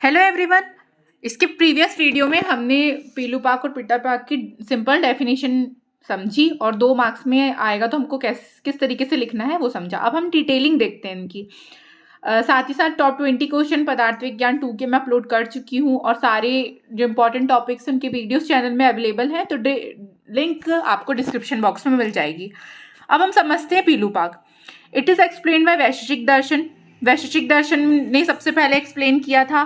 Hello everyone. इसके previous video में हमने पीलू पाक और पिटर पाक की सिंपल डेफिनेशन समझी और 2 मार्क्स में आएगा तो हमको किस तरीके से लिखना है वो समझा। अब हम डिटेलिंग देखते हैं इनकी। साथ ही साथ टॉप 20 क्वेश्चन पदार्थ विज्ञान 2 के मैं अपलोड कर चुकी हूँ और सारे जो इंपॉर्टेंट टॉपिक्स उनके वीडियोस चैनल में अवेलेबल हैं, तो लिंक आपको डिस्क्रिप्शन बॉक्स में मिल जाएगी। अब हम समझते हैं पीलू पाक। इट इज़ एक्सप्लेन बाय वैशेषिक दर्शन। वैशेषिक दर्शन ने सबसे पहले एक्सप्लेन किया था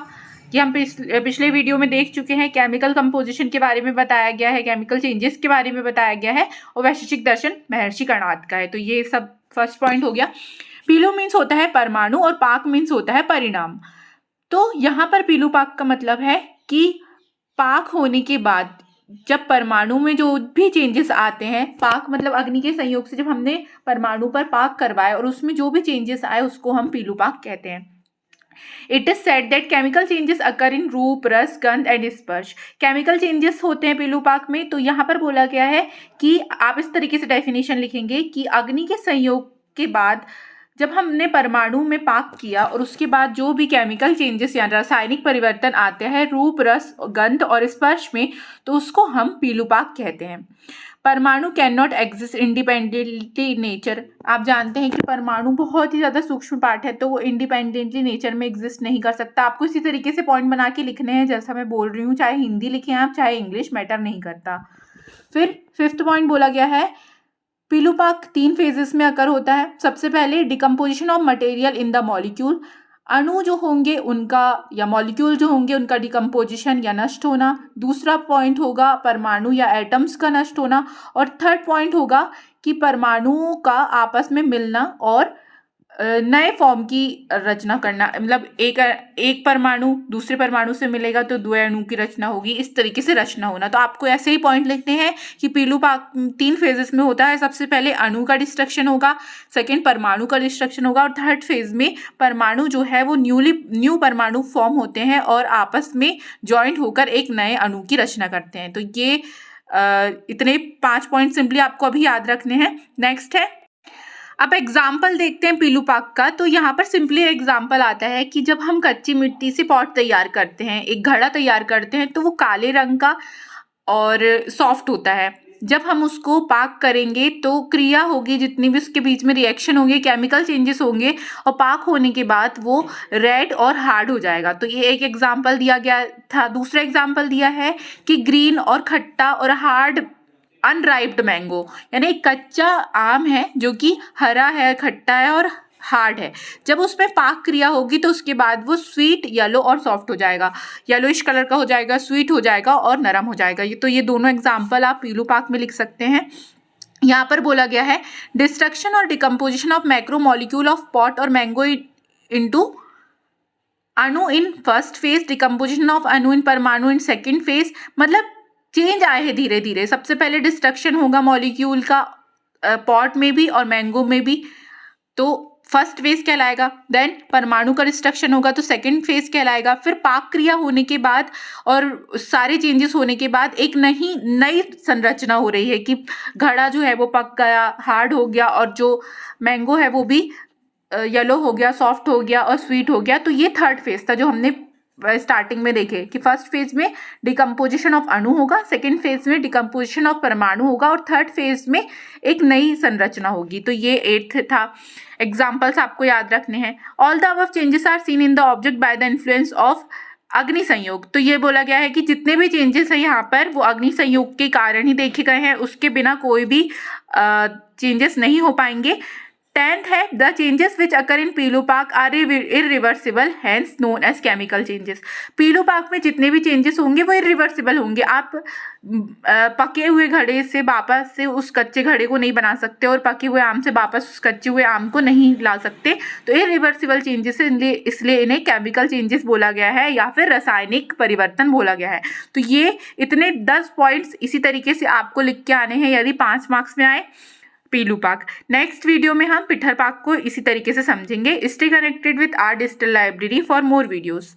कि हम पिछले वीडियो में देख चुके हैं। केमिकल कंपोजिशन के बारे में बताया गया है, केमिकल चेंजेस के बारे में बताया गया है और वैशेषिक दर्शन महर्षि कर्णाद का है। तो ये सब फर्स्ट पॉइंट हो गया। पीलू मीन्स होता है परमाणु और पाक मीन्स होता है परिणाम। तो यहाँ पर पीलू पाक का मतलब है कि पाक होने के बाद जब परमाणु में जो भी चेंजेस आते हैं, पाक मतलब अग्नि के संयोग से जब हमने परमाणु पर पाक करवाए और उसमें जो भी चेंजेस आए उसको हम पीलू पाक कहते हैं। It is said that chemical changes occur in रूप, रस, गंध एंड स्पर्श। केमिकल चेंजेस होते हैं पीलू पाक में। तो यहाँ पर बोला गया है कि आप इस तरीके से डेफिनेशन लिखेंगे कि अग्नि के संयोग के बाद जब हमने परमाणु में पाक किया और उसके बाद जो भी केमिकल चेंजेस या रासायनिक परिवर्तन आते हैं रूप, रस, गंध और स्पर्श में, तो उसको हम पीलू पाक कहते हैं। परमाणु can not exist independently nature. आप जानते हैं कि परमाणु बहुत ही ज़्यादा सूक्ष्म पार्ट है, तो वो इंडिपेंडेंटली नेचर में एग्जिस्ट नहीं कर सकता। आपको इसी तरीके से पॉइंट बना के लिखने हैं जैसा मैं बोल रही हूँ, चाहे हिंदी लिखें आप चाहे इंग्लिश, मैटर नहीं करता। फिर 5th पॉइंट बोला गया है पीलू पाक 3 फेजेस में अकर होता है। सबसे पहले decomposition of material in the molecule. अणु जो होंगे उनका या मॉलिक्यूल जो होंगे उनका डिकम्पोजिशन या नष्ट होना। दूसरा पॉइंट होगा परमाणु या एटम्स का नष्ट होना। और 3rd पॉइंट होगा कि परमाणुओं का आपस में मिलना और नए फॉर्म की रचना करना। मतलब एक परमाणु दूसरे परमाणु से मिलेगा तो 2 अणु की रचना होगी, इस तरीके से रचना होना। तो आपको ऐसे ही पॉइंट लिखने हैं कि पीलू पाक 3 फेजेस में होता है। सबसे पहले अणु का डिस्ट्रक्शन होगा, सेकेंड परमाणु का डिस्ट्रक्शन होगा और 3rd फेज में परमाणु जो है वो न्यू परमाणु फॉर्म होते हैं और आपस में ज्वाइंट होकर एक नए अणु की रचना करते हैं। तो ये इतने 5 पॉइंट सिंपली आपको अभी याद रखने हैं। नेक्स्ट है, अब एग्जाम्पल देखते हैं पीलू पाक का। तो यहाँ पर सिंपली एग्जाम्पल आता है कि जब हम कच्ची मिट्टी से पॉट तैयार करते हैं, एक घड़ा तैयार करते हैं, तो वो काले रंग का और सॉफ्ट होता है। जब हम उसको पाक करेंगे तो क्रिया होगी, जितनी भी उसके बीच में रिएक्शन होंगे, केमिकल चेंजेस होंगे और पाक होने के बाद वो रेड और हार्ड हो जाएगा। तो ये एक एग्जाम्पल दिया गया था। दूसरा एग्जाम्पल दिया है कि ग्रीन और खट्टा और हार्ड अनराइप्ड मैंगो, यानी एक कच्चा आम है जो कि हरा है, खट्टा है और हार्ड है। जब उसमें पाक क्रिया होगी तो उसके बाद वो स्वीट, येलो और सॉफ्ट हो जाएगा, येलोइश कलर का हो जाएगा, स्वीट हो जाएगा और नरम हो जाएगा। तो ये दोनों एग्जाम्पल आप पीलू पाक में लिख सकते हैं। यहाँ पर बोला गया है डिस्ट्रक्शन और decomposition of macro molecule of pot और मैंगो इनटू अणु in first phase, decomposition of अणु इन परमाणु इन सेकेंड फेज। मतलब चेंज आए हैं धीरे धीरे। सबसे पहले डिस्ट्रक्शन होगा मॉलिक्यूल का पॉट में भी और मैंगो में भी, तो फर्स्ट फेज कहलाएगा। देन परमाणु का डिस्ट्रक्शन होगा तो सेकंड फेज कहलाएगा। फिर पाक क्रिया होने के बाद और सारे चेंजेस होने के बाद एक नई संरचना हो रही है कि घड़ा जो है वो पक गया, हार्ड हो गया और जो मैंगो है वो भी येलो हो गया, सॉफ्ट हो गया और स्वीट हो गया। तो ये 3rd फेज था जो हमने स्टार्टिंग में देखे कि फर्स्ट फेज में डिकम्पोजिशन ऑफ अणु होगा, सेकेंड फेज में डिकम्पोजिशन ऑफ परमाणु होगा और 3rd फेज में एक नई संरचना होगी। तो ये 8th था। एग्जाम्पल्स आपको याद रखने हैं। All the above changes are seen in the object by the influence of अग्नि संयोग। तो ये बोला गया है कि जितने भी चेंजेस हैं यहाँ पर वो अग्नि संयोग के कारण ही देखे गए हैं, उसके बिना कोई भी चेंजेस नहीं हो पाएंगे। 10th है the changes which occur in पीलू पाक are irreversible, hence known as chemical changes. पीलू पाक में जितने भी चेंजेस होंगे वो इरिवर्सिबल होंगे। आप पके हुए घड़े से वापस से उस कच्चे घड़े को नहीं बना सकते और पके हुए आम से वापस उस कच्चे हुए आम को नहीं ला सकते। तो इरिवर्सिबल चेंजेस है, इसलिए इन्हें केमिकल चेंजेस बोला गया है या फिर रासायनिक परिवर्तन बोला गया है। तो ये इतने 10 पॉइंट्स इसी तरीके से आपको लिख के आने हैं यदि 5 मार्क्स में आए पीलू पाक। नेक्स्ट वीडियो में हम पिटर पाक को इसी तरीके से समझेंगे। Stay connected with our digital library for more videos.